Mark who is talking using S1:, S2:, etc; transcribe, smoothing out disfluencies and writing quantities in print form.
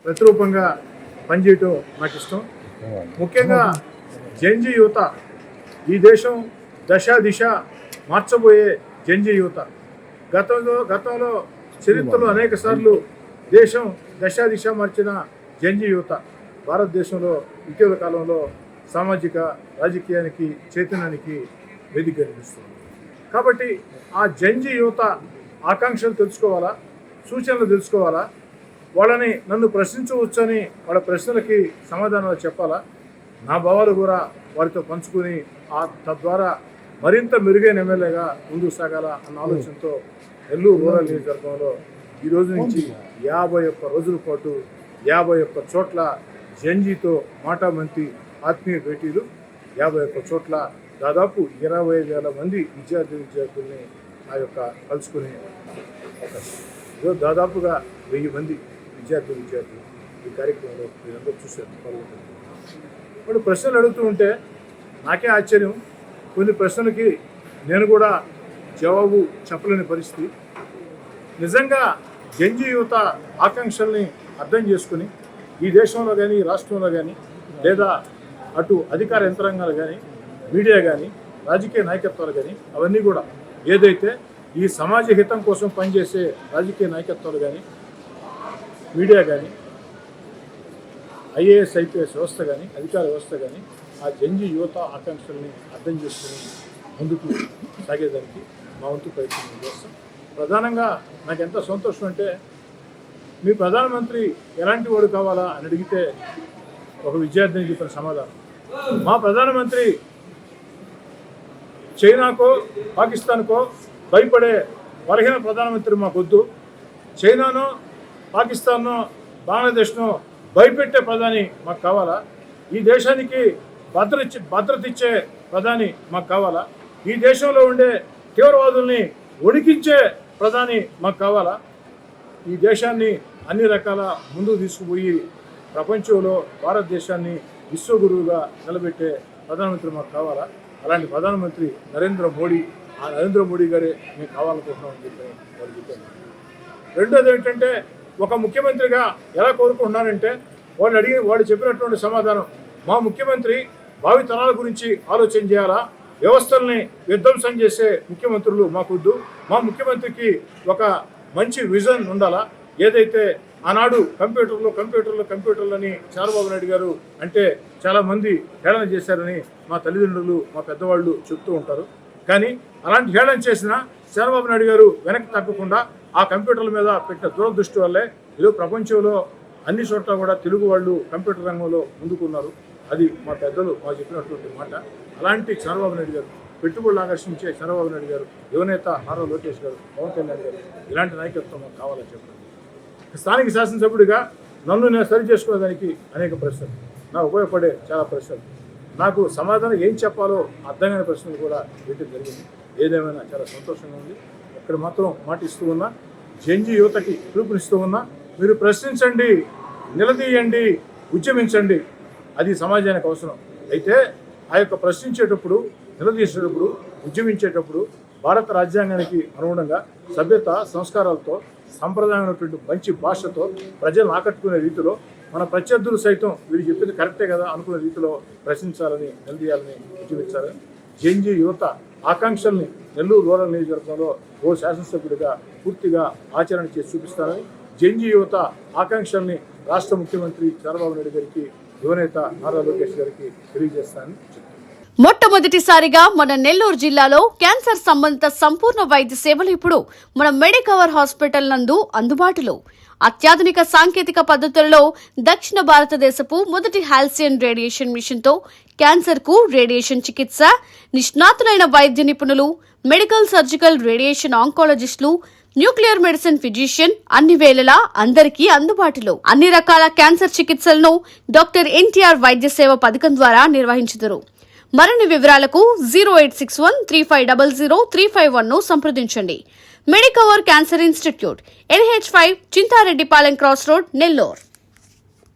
S1: ప్రతిరూపంగా పనిచేయటం నాకు ఇష్టం. ముఖ్యంగా జెన్జీ యువత, ఈ దేశం దిశ మార్చబోయే జెన్జీ యువత. గతంలో చరిత్రలో అనేక సార్లు దేశం దిశ మార్చిన జెన్జీ యువత భారతదేశంలో ఇటీవల కాలంలో సామాజిక రాజకీయానికి చైతన్యానికి వేదిక కనిపిస్తుంది. కాబట్టి ఆ జెన్జీ యువత ఆకాంక్షలు తెలుసుకోవాలా, సూచనలు తెలుసుకోవాలా, వాళ్ళని నన్ను ప్రశ్నించవచ్చని వాళ్ళ ప్రశ్నలకి సమాధానాలు చెప్పాలా, నా భావాలు కూడా వారితో పంచుకుని తద్వారా మరింత మెరుగైన ఎమ్మెల్యేగా ముందుకు సాగాల అన్న ఆలోచనతో నెల్లూరు రూరల్ నియోజకవర్గంలో ఈ రోజు నుంచి 51 రోజుల పాటు 51 చోట్ల జెన్జీతో మాటామంతి ఆత్మీయ భేటీలు, 51 చోట్ల దాదాపు 25,000 మంది విద్యార్థుల్ని ఆ యొక్క కలుసుకునే అవకాశం. దాదాపుగా 1000 మంది విద్యార్థులు ఈ కార్యక్రమంలో మీరందరూ చూశారు, పాల్గొంటున్నారు. ఇప్పుడు ప్రశ్నలు అడుగుతూ ఉంటే నాకే ఆశ్చర్యం. కొన్ని ప్రశ్నలకి నేను కూడా జవాబు చెప్పలేని పరిస్థితి. నిజంగా జెన్జీ యువత ఆకాంక్షల్ని అర్థం చేసుకుని ఈ దేశంలో కానీ ఈ రాష్ట్రంలో కానీ లేదా అటు అధికార యంత్రాంగాలు కానీ మీడియా కానీ రాజకీయ నాయకత్వాలు కానీ అవన్నీ కూడా ఏదైతే ఈ సమాజ హితం కోసం పనిచేసే రాజకీయ నాయకత్వాలు కానీ మీడియా కానీ ఐఏఎస్ ఐపీఎస్ వ్యవస్థ కానీ అధికార వ్యవస్థ కానీ ఆ జెన్జీ యువత ఆకాంక్షల్ని అర్థం చేసుకుని ముందుకు సాగేదానికి మా వంతు ప్రయత్నం చేస్తాం. ప్రధానంగా నాకు ఎంత సంతోషం అంటే, మీ ప్రధానమంత్రి ఎలాంటి వాడు కావాలా అని అడిగితే ఒక విద్యార్థిని చెప్పిన సమాధానం, మా ప్రధానమంత్రి చైనాకో పాకిస్తాన్కో భయపడే బలహీన ప్రధానమంత్రి మాకొద్దు, చైనానో పాకిస్తాన్నో బంగ్లాదేశ్నో భయపెట్టే ప్రధాని మాకు కావాలా, ఈ దేశానికి భద్రత ఇచ్చే ప్రధాని మాకు కావాలా, ఈ దేశంలో ఉండే తీవ్రవాదుల్ని వణికించే ప్రధాని మాకు కావాలా, ఈ దేశాన్ని అన్ని రకాల ముందుకు తీసుకుపోయి ప్రపంచంలో భారతదేశాన్ని విశ్వగురువుగా నిలబెట్టే ప్రధానమంత్రి మాకు కావాలా, అలాంటి ప్రధానమంత్రి నరేంద్ర మోడీ గారే మేము కావాలనుకుంటున్నామని చెప్పి వాళ్ళు చెప్పారు. రెండోది ఏంటంటే, ఒక ముఖ్యమంత్రిగా ఎలా కోరుకుంటున్నారంటే, వాళ్ళు చెప్పినటువంటి సమాధానం, మా ముఖ్యమంత్రి భావి తరాల గురించి ఆలోచన చేయాలా, వ్యవస్థల్ని విధ్వంసం చేసే ముఖ్యమంత్రులు మాకొద్దు, మా ముఖ్యమంత్రికి ఒక మంచి విజన్ ఉండాలా. ఏదైతే ఆనాడు కంప్యూటర్లని చంద్రబాబు నాయుడు గారు అంటే చాలామంది హేళన చేశారని మా తల్లిదండ్రులు మా పెద్దవాళ్ళు చెప్తూ ఉంటారు. కానీ అలాంటి హేళన చేసిన చంద్రబాబు నాయుడు గారు వెనక్కి తగ్గకుండా ఆ కంప్యూటర్ల మీద పెట్టిన దురదృష్టి వల్లే ఈరోజు ప్రపంచంలో అన్ని చోట్ల కూడా తెలుగు వాళ్ళు కంప్యూటర్ రంగంలో ముందుకున్నారు. అది మా పెద్దలు మాకు చెప్పినటువంటి మాట. అలాంటి చంద్రబాబు నాయుడు గారు, పెట్టుబడులు ఆకర్షించే చంద్రబాబు నాయుడు గారు, యువనేత నారా లోకేష్ గారు, పవన్ కళ్యాణ్ గారు, ఇలాంటి నాయకత్వం మాకు కావాలని చెప్పండి. స్థానిక శాసనసభ్యుడిగా నన్ను నేను సరి చేసుకునేదానికి అనేక ప్రశ్నలు, నాకు ఉపయోగపడే చాలా ప్రశ్నలు, నాకు సమాధానం ఏం చెప్పాలో అర్థమైన ప్రశ్నలు కూడా వేయటం జరిగింది. ఏదేమైనా చాలా సంతోషంగా ఉంది. ఇక్కడ మాత్రం మాట ఇస్తూ ఉన్నా, జెన్జీ యువతకి పిలుపునిస్తూ ఉన్నా, మీరు ప్రశ్నించండి, నిలదీయండి, ఉద్యమించండి. అది సమాజానికి అవసరం. అయితే ఆ యొక్క ప్రశ్నించేటప్పుడు, నిలదీసేటప్పుడు, ఉద్యమించేటప్పుడు భారత రాజ్యాంగానికి అనుగుణంగా సభ్యత సంస్కారాలతో సంప్రదాయమైనటువంటి మంచి భాషతో ప్రజలను ఆకట్టుకునే రీతిలో మన ప్రత్యర్థులు సైతం వీరు చెప్పింది కరెక్టే కదా అనుకునే రీతిలో ప్రశ్నించాలని, నిలదీయాలని, ఉద్యమించాలని జెన్జీ యువత ఆకాంక్షల్ని నెల్లూరు రూరల్ నియోజకవర్గంలో ఓ శాసనసభ్యుడిగా పూర్తిగా ఆచరణ చేసి చూపిస్తానని, జెన్జీ యువత ఆకాంక్షల్ని రాష్ట్ర ముఖ్యమంత్రి చంద్రబాబు నాయుడు గారికి, యువనేత నారా లోకేష్ గారికి తెలియజేస్తానని చెప్తాను.
S2: మొట్టమొదటిసారిగా మన నెల్లూరు జిల్లాలో క్యాన్సర్ సంబంధిత సంపూర్ణ వైద్య సేవలు ఇప్పుడు మన మెడికవర్ హాస్పిటల్ నందు అందుబాటులో. అత్యాధునిక సాంకేతిక పద్ధతులలో దక్షిణ భారతదేశపు మొదటి హాల్సియన్ రేడియేషన్ మిషన్ తో క్యాన్సర్ కు రేడియేషన్ చికిత్స, నిష్ణాతులైన వైద్య నిపుణులు, మెడికల్ సర్జికల్ రేడియేషన్ ఆంకాలజిస్టులు, న్యూక్లియర్ మెడిసిన్ ఫిజిషియన్ అన్ని వేళలా అందరికీ అందుబాటులో. అన్ని రకాల క్యాన్సర్ చికిత్సలను డాక్టర్ ఎన్టీఆర్ వైద్య సేవ పథకం ద్వారా నిర్వహించుదురు. మరిన్ని వివరాలకు 086135003551 సంప్రదించండి. Medicover cancer institute, NH5, Chintareddypalem cross road, Nellore.